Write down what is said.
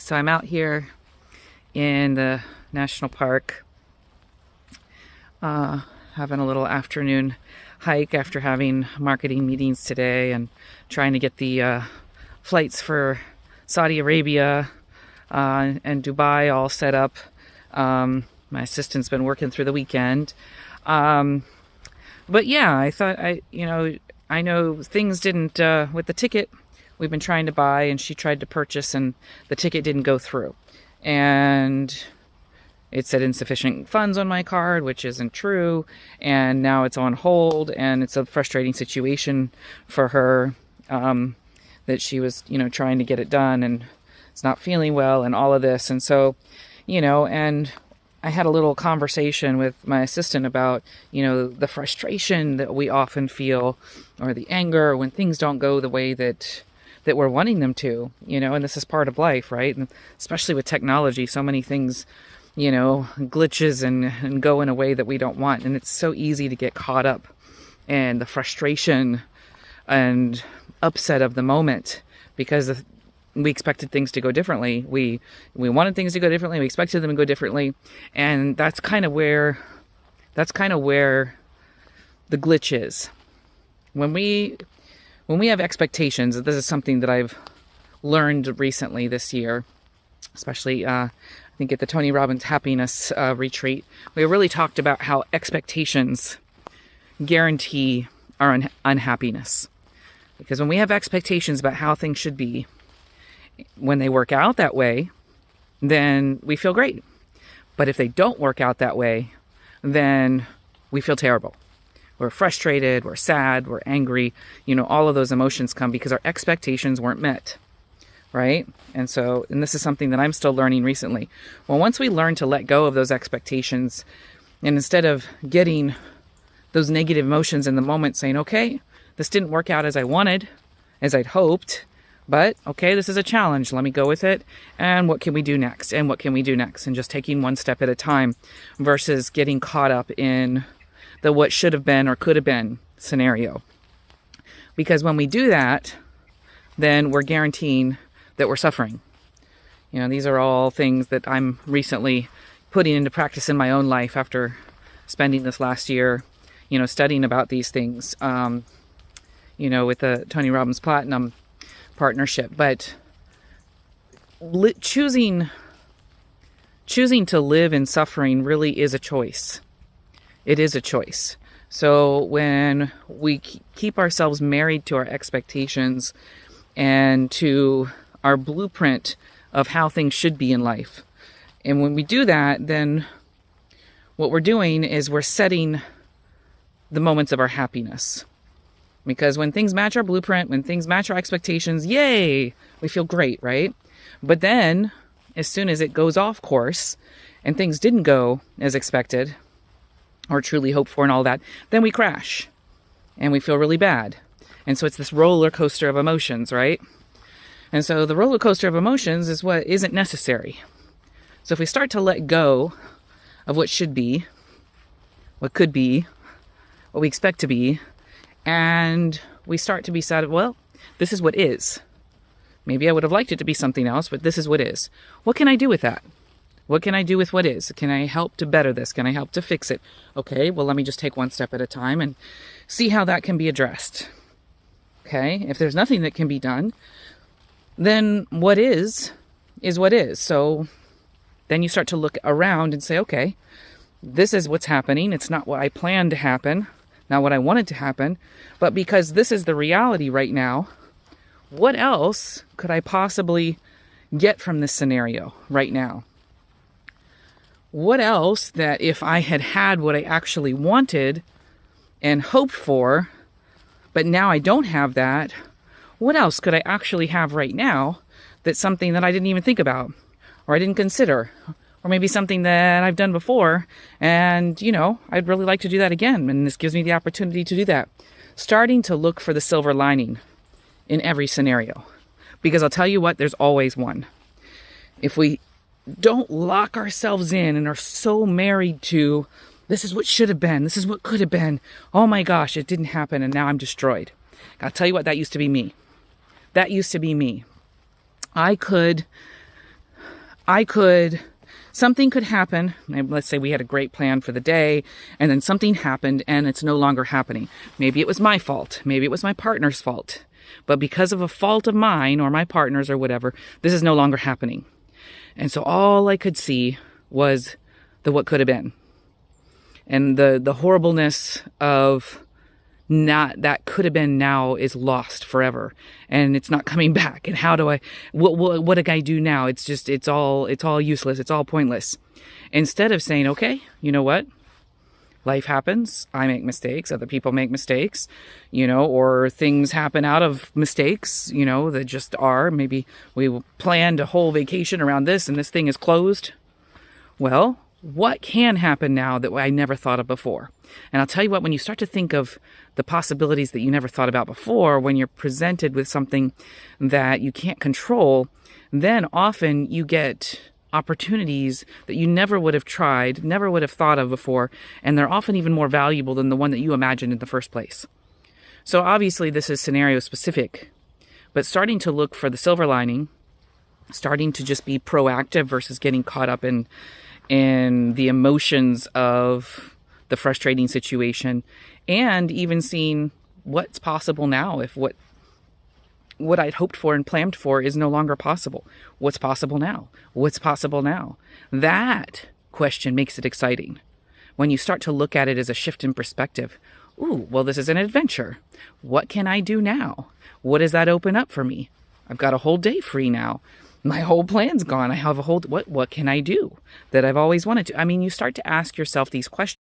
So I'm out here in the national park, having a little afternoon hike after having marketing meetings today and trying to get the flights for Saudi Arabia and Dubai all set up. My assistant's been working through the weekend. But yeah, I thought I know things didn't, with the ticket we've been trying to buy and she tried to purchase and the ticket didn't go through. And it said insufficient funds on my card, which isn't true. And now it's on hold and it's a frustrating situation for her, that she was, trying to get it done and it's not feeling well and all of this. And so, and I had a little conversation with my assistant about, the frustration that we often feel or the anger when things don't go the way that we're wanting them to, and this is part of life, right? And especially with technology, so many things, glitches and go in a way that we don't want. And it's so easy to get caught up in the frustration and upset of the moment because we expected things to go differently. We wanted things to go differently. We expected them to go differently. And that's kind of where the glitch is. When we have expectations, this is something that I've learned recently this year, especially I think at the Tony Robbins Happiness Retreat, we really talked about how expectations guarantee our unhappiness. Because when we have expectations about how things should be, when they work out that way, then we feel great. But if they don't work out that way, then we feel terrible. We're frustrated, we're sad, we're angry. All of those emotions come because our expectations weren't met, right? And this is something that I'm still learning recently. Well, once we learn to let go of those expectations, and instead of getting those negative emotions in the moment saying, okay, this didn't work out as I wanted, as I'd hoped, but okay, this is a challenge. Let me go with it. And what can we do next? And what can we do next? And just taking one step at a time versus getting caught up in the what should have been or could have been scenario. Because when we do that, then we're guaranteeing that we're suffering. These are all things that I'm recently putting into practice in my own life after spending this last year, studying about these things, with the Tony Robbins Platinum partnership. But choosing to live in suffering really is a choice. It is a choice. So when we keep ourselves married to our expectations and to our blueprint of how things should be in life, and when we do that, then what we're doing is we're setting the moments of our happiness. Because when things match our blueprint, when things match our expectations, yay, we feel great, right? But then, as soon as it goes off course and things didn't go as expected or truly hoped for and all that, then we crash and we feel really bad. And so it's this roller coaster of emotions, right? And so the roller coaster of emotions is what isn't necessary. So if we start to let go of what should be, what could be, what we expect to be, and we start to be sad, well, this is what is. Maybe I would have liked it to be something else, but this is what is. What can I do with that? What can I do with what is? Can I help to better this? Can I help to fix it? Okay, well, let me just take one step at a time and see how that can be addressed. Okay, if there's nothing that can be done, then what is what is. So then you start to look around and say, okay, this is what's happening. It's not what I planned to happen, not what I wanted to happen, but because this is the reality right now, what else could I possibly get from this scenario right now? What else that if I had had what I actually wanted and hoped for, but now I don't have that, what else could I actually have right now that's something that I didn't even think about or I didn't consider? Or maybe something that I've done before and, I'd really like to do that again. And this gives me the opportunity to do that. Starting to look for the silver lining in every scenario. Because I'll tell you what, there's always one. If we don't lock ourselves in and are so married to, this is what should have been, this is what could have been, oh my gosh, it didn't happen and now I'm destroyed. I'll tell you what, that used to be me. That used to be me. I could Something could happen. Let's say we had a great plan for the day, and then something happened and it's no longer happening. Maybe it was my fault. Maybe it was my partner's fault. But because of a fault of mine or my partner's or whatever, this is no longer happening. And so all I could see was the what could have been. And the horribleness of not that could have been now is lost forever, and it's not coming back. And how do what do I do now? It's all useless. It's all pointless. Instead of saying, okay, you know what? Life happens. I make mistakes. Other people make mistakes, or things happen out of mistakes, that just are. Maybe we planned a whole vacation around this and this thing is closed. Well, what can happen now that I never thought of before? And I'll tell you what, when you start to think of the possibilities that you never thought about before, when you're presented with something that you can't control, then often you get opportunities that you never would have tried, never would have thought of before, and they're often even more valuable than the one that you imagined in the first place. So obviously this is scenario specific, but starting to look for the silver lining, starting to just be proactive versus getting caught up in the emotions of the frustrating situation, and even seeing what's possible now if what I'd hoped for and planned for is no longer possible. What's possible now? What's possible now? That question makes it exciting. When you start to look at it as a shift in perspective. Ooh, well, this is an adventure. What can I do now? What does that open up for me? I've got a whole day free now. My whole plan's gone. I have what can I do that I've always wanted to? I mean, you start to ask yourself these questions.